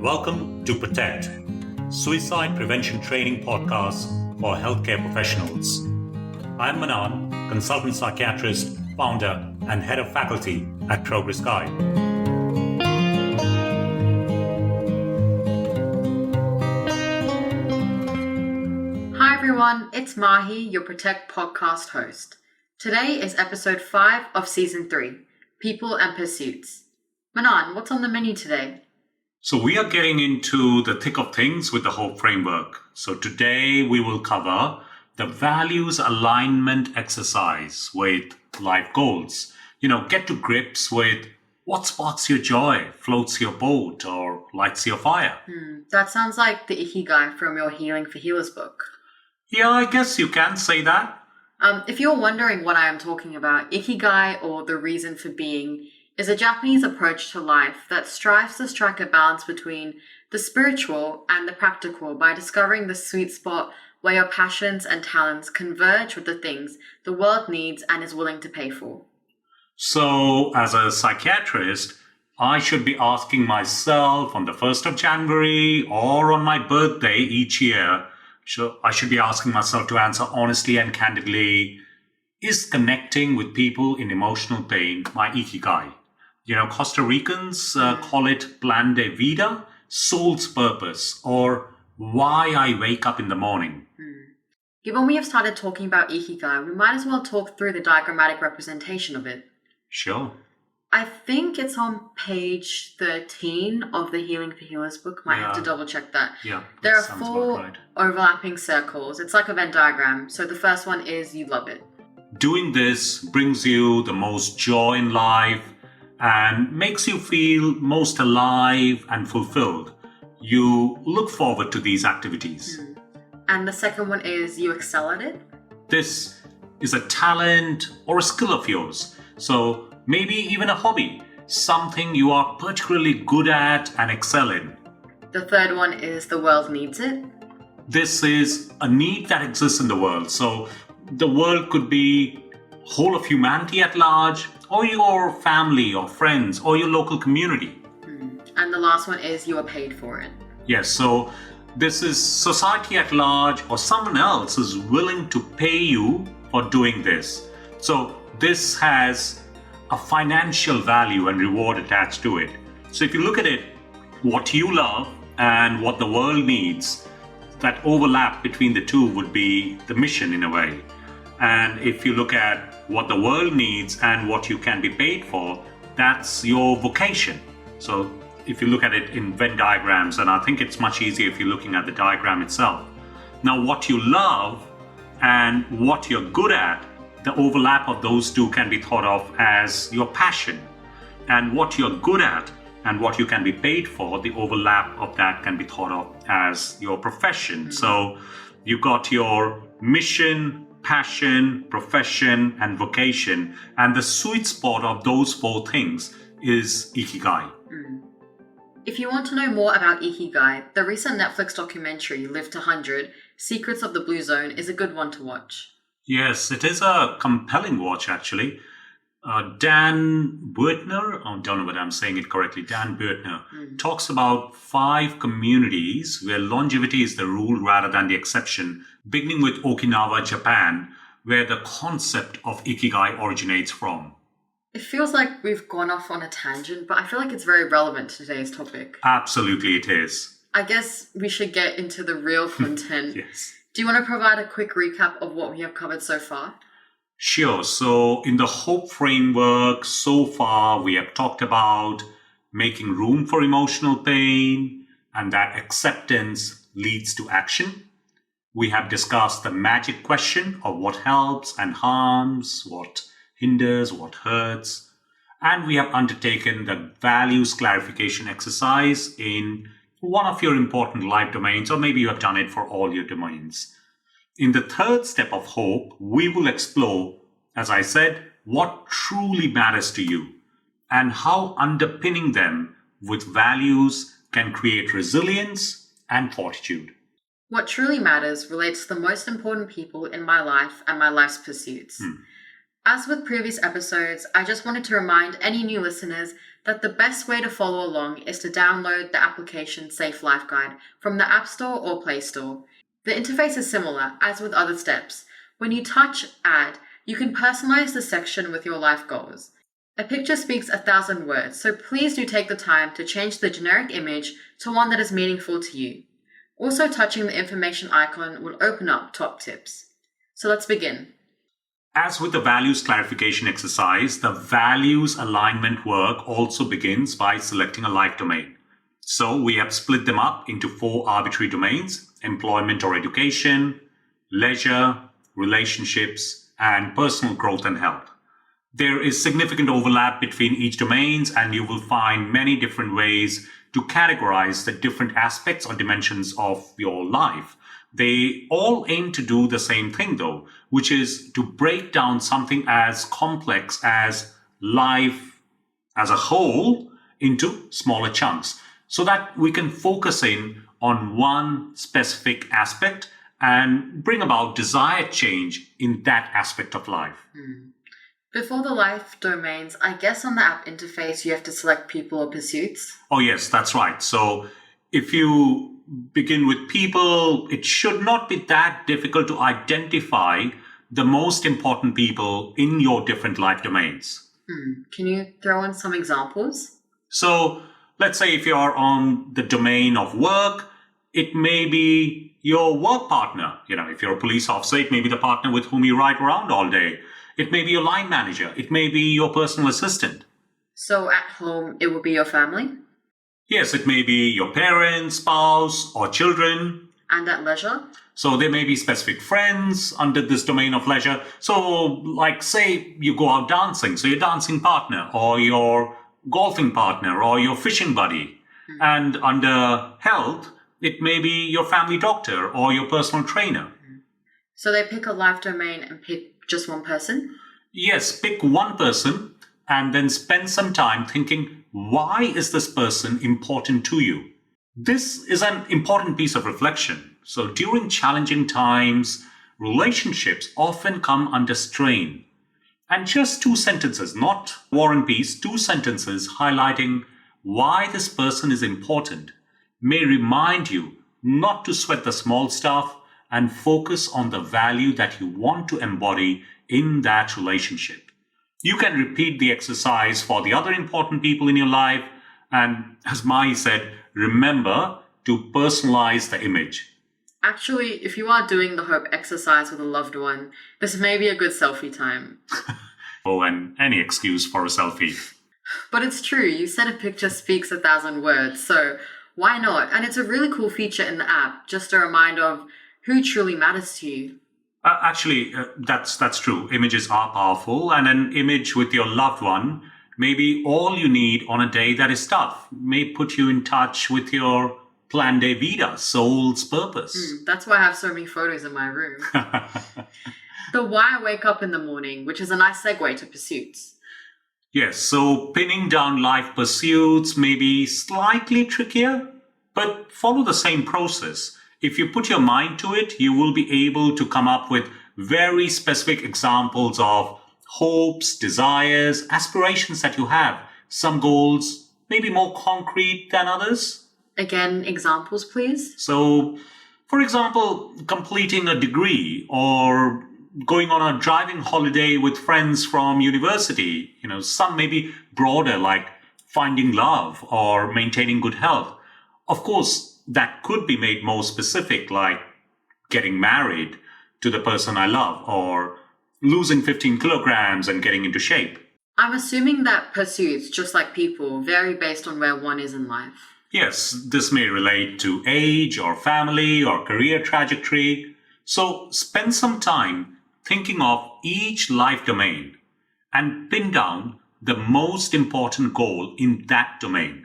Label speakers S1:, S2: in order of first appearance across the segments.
S1: Welcome to Protect, Suicide Prevention Training Podcast for Healthcare Professionals. I'm Manan, Consultant Psychiatrist, Founder, and Head of Faculty at Progress Guide.
S2: Hi everyone, it's Mahi, your Protect podcast host. Today is episode 5 of season 3, People and Pursuits. Manan, what's on the menu today?
S1: So we are getting into the thick of things with the Hope framework. So today we will cover the values alignment exercise with life goals. Get to grips with what sparks your joy, floats your boat, or lights your fire.
S2: That sounds like the Ikigai from your Healing for Healers book.
S1: Yeah, I guess you can say that.
S2: If you're wondering what I am talking about, Ikigai, or the reason for being, is a Japanese approach to life that strives to strike a balance between the spiritual and the practical by discovering the sweet spot where your passions and talents converge with the things the world needs and is willing to pay for.
S1: So, as a psychiatrist, I should be asking myself on the 1st of January or on my birthday each year, I should be asking myself to answer honestly and candidly, is connecting with people in emotional pain my Ikigai? Costa Ricans call it plan de vida, soul's purpose, or why I wake up in the morning.
S2: Given we have started talking about Ikigai, we might as well talk through the diagrammatic representation of it.
S1: Sure.
S2: I think it's on page 13 of the Healing for Healers book. Might have to double check that.
S1: Yeah.
S2: There are 4 overlapping circles. It's like a Venn diagram. So the first one is you love it.
S1: Doing this brings you the most joy in life and makes you feel most alive and fulfilled. You look forward to these activities.
S2: And the second one is you excel at it.
S1: This is a talent or a skill of yours. So maybe even a hobby, something you are particularly good at and excel in.
S2: The third one is the world needs it.
S1: This is a need that exists in the world. So the world could be whole of humanity at large, or your family or friends or your local community.
S2: And the last one is you are paid for it.
S1: Yes, so this is society at large or someone else is willing to pay you for doing this. So this has a financial value and reward attached to it. So if you look at it, what you love and what the world needs, that overlap between the two would be the mission in a way. And if you look at what the world needs and what you can be paid for, that's your vocation. So if you look at it in Venn diagrams, and I think it's much easier if you're looking at the diagram itself. Now, what you love and what you're good at, the overlap of those two can be thought of as your passion. And what you're good at and what you can be paid for, the overlap of that can be thought of as your profession. So you've got your mission, passion, profession, and vocation. And the sweet spot of those 4 things is Ikigai.
S2: If you want to know more about Ikigai, the recent Netflix documentary, Live to 100, Secrets of the Blue Zone, is a good one to watch.
S1: Yes, it is a compelling watch, actually. Dan Buettner, I don't know whether I'm saying it correctly, Dan Buettner, talks about 5 communities where longevity is the rule rather than the exception, beginning with Okinawa, Japan, where the concept of Ikigai originates from.
S2: It feels like we've gone off on a tangent, but I feel like it's very relevant to today's topic.
S1: Absolutely it is.
S2: I guess we should get into the real content.
S1: Yes.
S2: Do you want to provide a quick recap of what we have covered so far?
S1: Sure. So in the Hope framework, so far we have talked about making room for emotional pain and that acceptance leads to action. We have discussed the magic question of what helps and harms, what hinders, what hurts. And we have undertaken the values clarification exercise in one of your important life domains, or maybe you have done it for all your domains. In the third step of Hope, we will explore, as I said, what truly matters to you and how underpinning them with values can create resilience and fortitude.
S2: What truly matters relates to the most important people in my life and my life's pursuits. As with previous episodes, I just wanted to remind any new listeners that the best way to follow along is to download the application Safe Life Guide from the App Store or Play Store. The interface is similar, as with other steps. When you touch Add, you can personalize the section with your life goals. A picture speaks 1,000 words, so please do take the time to change the generic image to one that is meaningful to you. Also, touching the information icon will open up top tips. So let's begin.
S1: As with the values clarification exercise, the values alignment work also begins by selecting a life domain. So we have split them up into 4 arbitrary domains: employment or education, leisure, relationships, and personal growth and health. There is significant overlap between each domains, and you will find many different ways to categorize the different aspects or dimensions of your life. They all aim to do the same thing, though, which is to break down something as complex as life as a whole into smaller chunks so that we can focus in on one specific aspect and bring about desired change in that aspect of life.
S2: Before the life domains, I guess on the app interface you have to select people or pursuits.
S1: Oh, yes, that's right. So if you begin with people, it should not be that difficult to identify the most important people in your different life domains.
S2: Can you throw in some examples?
S1: So let's say if you're on the domain of work, it may be your work partner. If you're a police officer, it may be the partner with whom you ride around all day. It may be your line manager. It may be your personal assistant.
S2: So at home, it will be your family?
S1: Yes, it may be your parents, spouse, or children.
S2: And at leisure?
S1: So there may be specific friends under this domain of leisure. So like say you go out dancing, so your dancing partner or your golfing partner or your fishing buddy. And under health, it may be your family doctor or your personal trainer.
S2: So they pick a life domain and pick just one person?
S1: Yes, pick one person and then spend some time thinking, why is this person important to you? This is an important piece of reflection. So during challenging times, relationships often come under strain. And just 2 sentences, not War and Peace, 2 sentences highlighting why this person is important may remind you not to sweat the small stuff and focus on the value that you want to embody in that relationship. You can repeat the exercise for the other important people in your life. And as Mai said, remember to personalize the image.
S2: Actually, if you are doing the hope exercise with a loved one, this may be a good selfie time.
S1: Oh, and any excuse for a selfie.
S2: But it's true, you said a picture speaks 1,000 words, so why not? And it's a really cool feature in the app, just a reminder of who truly matters to you.
S1: Actually, that's true. Images are powerful, and an image with your loved one may be all you need on a day that is tough. May put you in touch with your plan de vida, soul's purpose.
S2: That's why I have so many photos in my room. The why I wake up in the morning, which is a nice segue to pursuits.
S1: Yes, so pinning down life pursuits may be slightly trickier, but follow the same process. If you put your mind to it, you will be able to come up with very specific examples of hopes, desires, aspirations that you have. Some goals may be more concrete than others.
S2: Again, examples, please.
S1: So, for example, completing a degree or going on a driving holiday with friends from university. Some may be broader, like finding love or maintaining good health. Of course, that could be made more specific, like getting married to the person I love or losing 15 kilograms and getting into shape.
S2: I'm assuming that pursuits, just like people, vary based on where one is in life.
S1: Yes, this may relate to age or family or career trajectory. So spend some time thinking of each life domain and pin down the most important goal in that domain.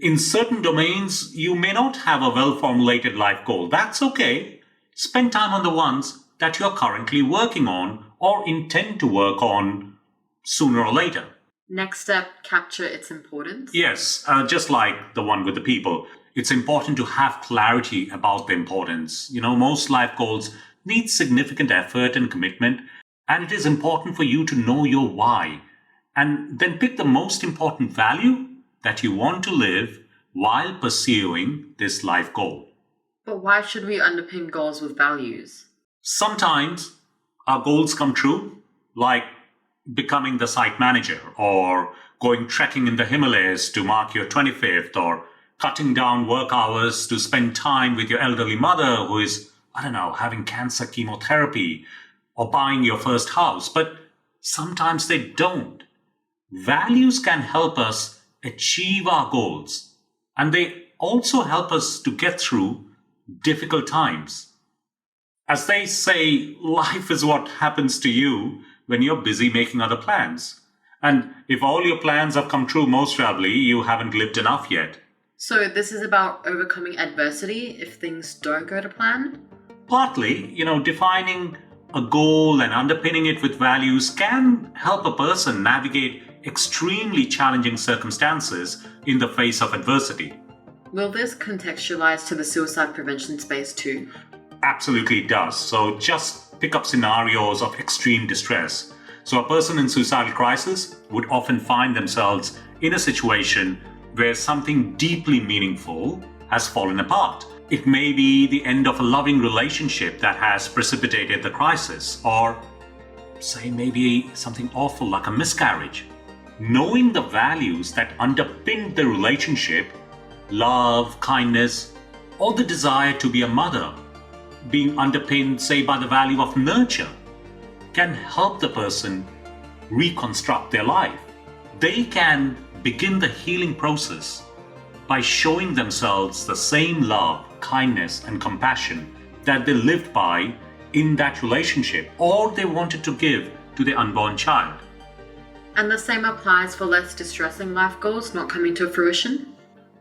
S1: In certain domains, you may not have a well-formulated life goal. That's okay. Spend time on the ones that you're currently working on or intend to work on sooner or later.
S2: Next step, capture its importance.
S1: Yes, just like the one with the people. It's important to have clarity about the importance. Most life goals need significant effort and commitment. And it is important for you to know your why and then pick the most important value that you want to live while pursuing this life goal.
S2: But why should we underpin goals with values?
S1: Sometimes our goals come true, like becoming the site manager or going trekking in the Himalayas to mark your 25th or cutting down work hours to spend time with your elderly mother who is, I don't know, having cancer chemotherapy or buying your first house. But sometimes they don't. Values can help us achieve our goals, and they also help us to get through difficult times. As they say, life is what happens to you when you're busy making other plans. And if all your plans have come true, most probably you haven't lived enough yet.
S2: So this is about overcoming adversity if things don't go to plan?
S1: Partly, defining a goal and underpinning it with values can help a person navigate extremely challenging circumstances in the face of adversity.
S2: Will this contextualize to the suicide prevention space too?
S1: Absolutely it does. So just pick up scenarios of extreme distress. So a person in suicidal crisis would often find themselves in a situation where something deeply meaningful has fallen apart. It may be the end of a loving relationship that has precipitated the crisis, or say maybe something awful like a miscarriage. Knowing the values that underpin the relationship, love, kindness, or the desire to be a mother, being underpinned, say, by the value of nurture, can help the person reconstruct their life. They can begin the healing process by showing themselves the same love, kindness, and compassion that they lived by in that relationship or they wanted to give to their unborn child.
S2: And the same applies for less distressing life goals not coming to fruition?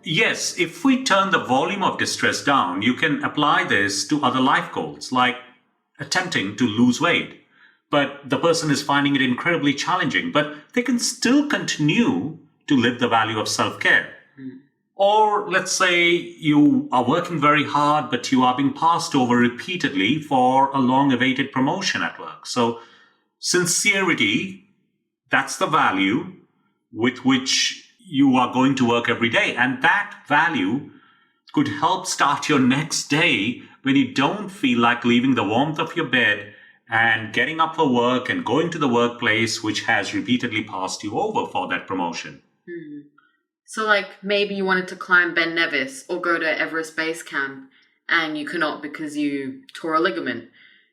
S1: Yes, if we turn the volume of distress down, you can apply this to other life goals, like attempting to lose weight. But the person is finding it incredibly challenging, but they can still continue to live the value of self-care. Or let's say you are working very hard, but you are being passed over repeatedly for a long-awaited promotion at work. So sincerity, that's the value with which you are going to work every day. And that value could help start your next day when you don't feel like leaving the warmth of your bed and getting up for work and going to the workplace which has repeatedly passed you over for that promotion.
S2: So like maybe you wanted to climb Ben Nevis or go to Everest Base Camp and you cannot because you tore a ligament.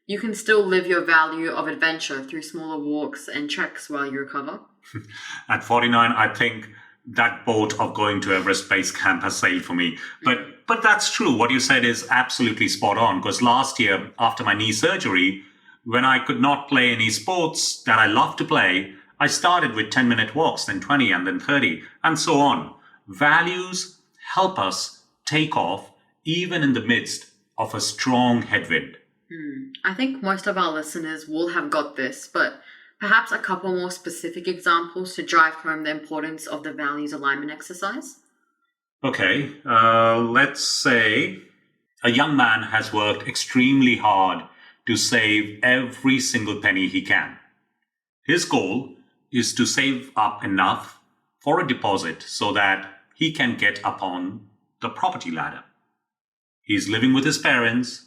S2: You can still live your value of adventure through smaller walks and treks while you recover.
S1: At 49, I think that boat of going to Everest Base Camp has sailed for me. But that's true. What you said is absolutely spot on, because last year after my knee surgery, when I could not play any sports that I love to play, I started with 10-minute walks, then 20, and then 30, and so on. Values help us take off even in the midst of a strong headwind.
S2: I think most of our listeners will have got this, but perhaps a couple more specific examples to drive home the importance of the values alignment exercise?
S1: Okay, let's say a young man has worked extremely hard to save every single penny he can. His goal is to save up enough for a deposit so that he can get up on the property ladder. He's living with his parents,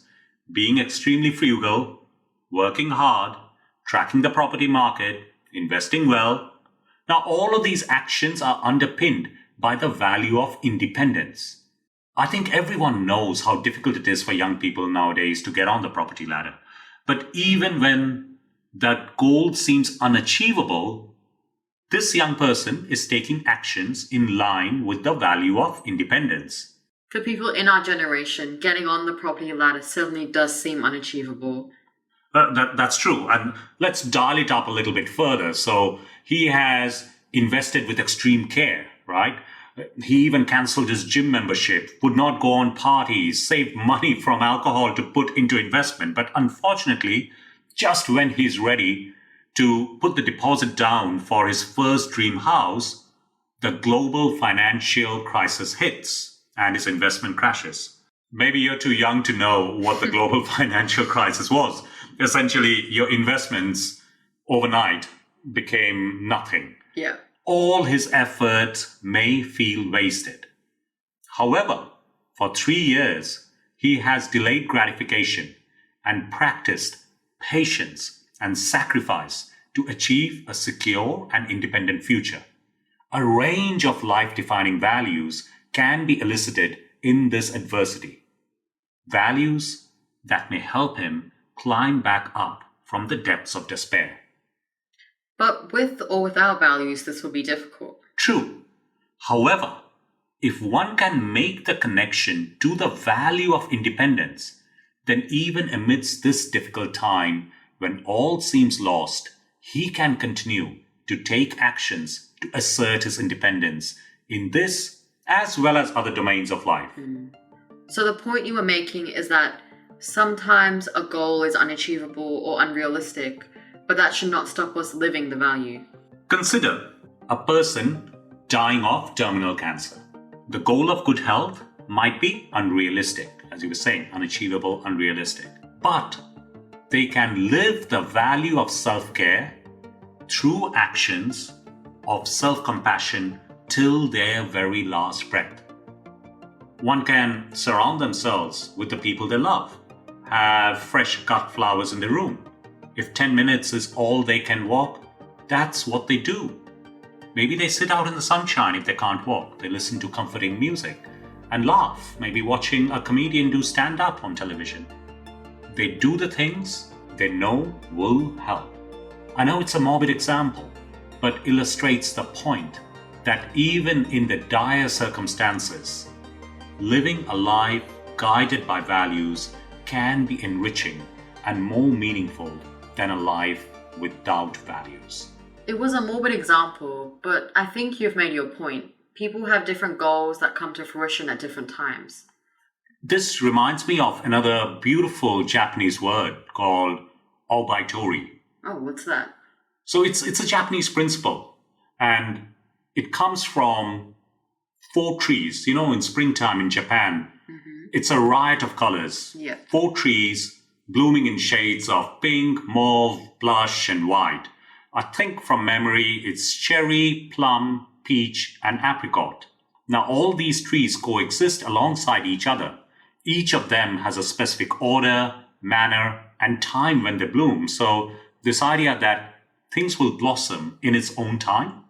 S1: being extremely frugal, working hard, tracking the property market, investing well. Now, all of these actions are underpinned by the value of independence. I think everyone knows how difficult it is for young people nowadays to get on the property ladder. But even when that goal seems unachievable, this young person is taking actions in line with the value of independence.
S2: For people in our generation, getting on the property ladder certainly does seem unachievable.
S1: That's true. And let's dial it up a little bit further. So he has invested with extreme care, right? He even cancelled his gym membership, would not go on parties, saved money from alcohol to put into investment. But unfortunately, just when he's ready to put the deposit down for his first dream house, the global financial crisis hits and his investment crashes. Maybe you're too young to know what the global financial crisis was. Essentially, your investments overnight became nothing.
S2: Yeah.
S1: All his effort may feel wasted. However, for 3 years, he has delayed gratification and practiced patience and sacrifice to achieve a secure and independent future. A range of life-defining values can be elicited in this adversity. Values that may help him climb back up from the depths of despair.
S2: But with or without values, this will be difficult.
S1: True. However, if one can make the connection to the value of independence, then even amidst this difficult time, when all seems lost, he can continue to take actions to assert his independence in this as well as other domains of life.
S2: So the point you were making is that sometimes a goal is unachievable or unrealistic, but that should not stop us living the value.
S1: Consider a person dying of terminal cancer. The goal of good health might be unrealistic, as you were saying, unachievable, unrealistic. But they can live the value of self-care through actions of self-compassion till their very last breath. One can surround themselves with the people they love, have fresh cut flowers in the room. If 10 minutes is all they can walk, that's what they do. Maybe they sit out in the sunshine if they can't walk. They listen to comforting music and laugh, maybe watching a comedian do stand-up on television. They do the things they know will help. I know it's a morbid example, but illustrates the point that even in the dire circumstances, living a life guided by values can be enriching and more meaningful than a life without values.
S2: It was a morbid example, but I think you've made your point. People have different goals that come to fruition at different times.
S1: This reminds me of another beautiful Japanese word called obaitori.
S2: Oh, what's that?
S1: So it's a Japanese principle, and it comes from 4 trees. You know, in springtime in Japan, it's a riot of colors.
S2: Yeah.
S1: 4 trees blooming in shades of pink, mauve, blush, and white. I think from memory, it's cherry, plum, peach, and apricot. Now, all these trees coexist alongside each other. Each of them has a specific order, manner, and time when they bloom. So this idea that things will blossom in its own time.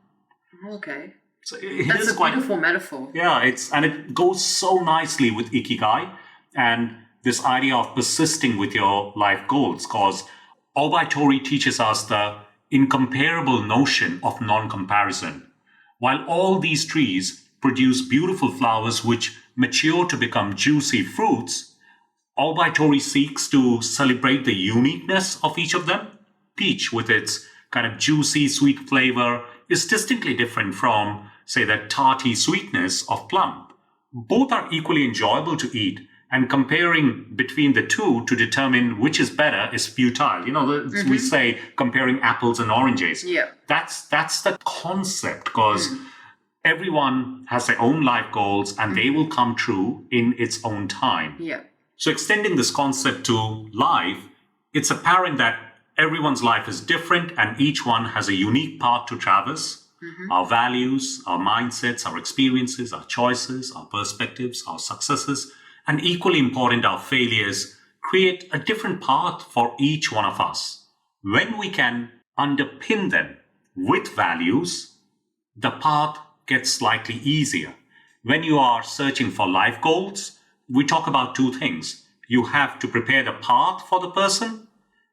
S2: Okay.
S1: So
S2: That's a beautiful metaphor.
S1: Yeah, and it goes so nicely with Ikigai and this idea of persisting with your life goals, because obaitori teaches us the incomparable notion of non-comparison. While all these trees produce beautiful flowers which mature to become juicy fruits, obaitori seeks to celebrate the uniqueness of each of them. Peach, with its kind of juicy, sweet flavor, is distinctly different from, say, the tarty sweetness of plum. Both are equally enjoyable to eat, and comparing between the two to determine which is better is futile. You know, we say comparing apples and oranges.
S2: Yeah.
S1: That's the concept, because everyone has their own life goals and they will come true in its own time.
S2: Yeah.
S1: So extending this concept to life, it's apparent that everyone's life is different and each one has a unique path to traverse. Our values, our mindsets, our experiences, our choices, our perspectives, our successes, and equally important, our failures create a different path for each one of us. When we can underpin them with values, the path gets slightly easier. When you are searching for life goals, we talk about 2 things. You have to prepare the path for the person,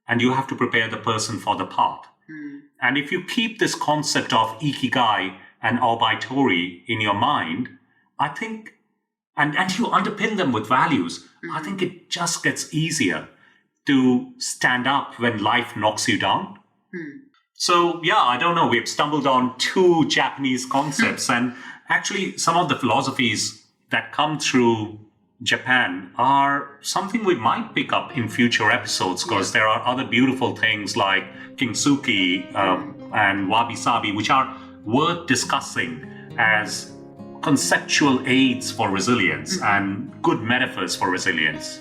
S1: and you have to prepare the person for the path. And if you keep this concept of Ikigai and obaitori in your mind, I think, and you underpin them with values, I think it just gets easier to stand up when life knocks you down. So, yeah, I don't know. We've stumbled on 2 Japanese concepts, and actually some of the philosophies that come through Japan are something we might pick up in future episodes, because there are other beautiful things like kintsugi and wabi-sabi, which are worth discussing as conceptual aids for resilience and good metaphors for resilience.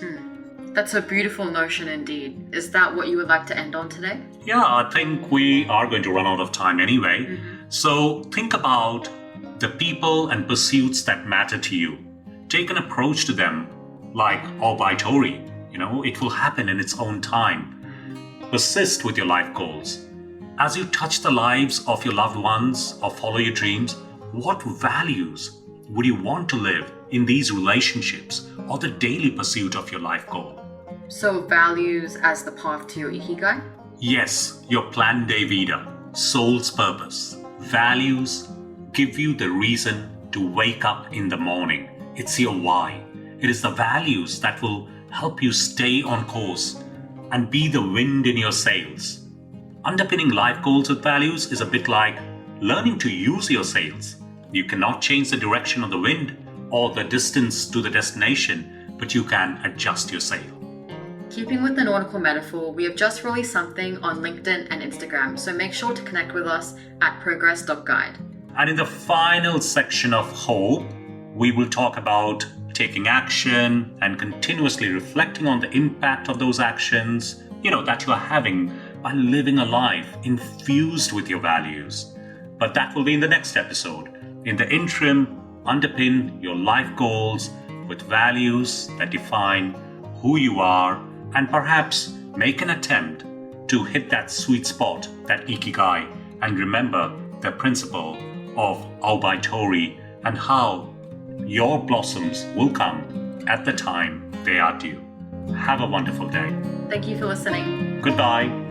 S2: That's a beautiful notion indeed. Is that what you would like to end on today?
S1: Yeah, I think we are going to run out of time anyway. So think about the people and pursuits that matter to you. Take an approach to them like obitory. It will happen in its own time. Persist with your life goals. As you touch the lives of your loved ones or follow your dreams, what values would you want to live in these relationships or the daily pursuit of your life goal?
S2: So values as the path to your Ikigai?
S1: Yes, your plan de vida, soul's purpose. Values give you the reason to wake up in the morning. It's your why. It is the values that will help you stay on course and be the wind in your sails. Underpinning life goals with values is a bit like learning to use your sails. You cannot change the direction of the wind or the distance to the destination, but you can adjust your sail.
S2: Keeping with the nautical metaphor, we have just released something on LinkedIn and Instagram, so make sure to connect with us at progress.guide.
S1: And in the final section of Hope, we will talk about taking action and continuously reflecting on the impact of those actions, that you are having by living a life infused with your values. But that will be in the next episode. In the interim, underpin your life goals with values that define who you are, and perhaps make an attempt to hit that sweet spot, that Ikigai, and remember the principle of obitory and how your blossoms will come at the time they are due. Have a wonderful day.
S2: Thank you for listening.
S1: Goodbye.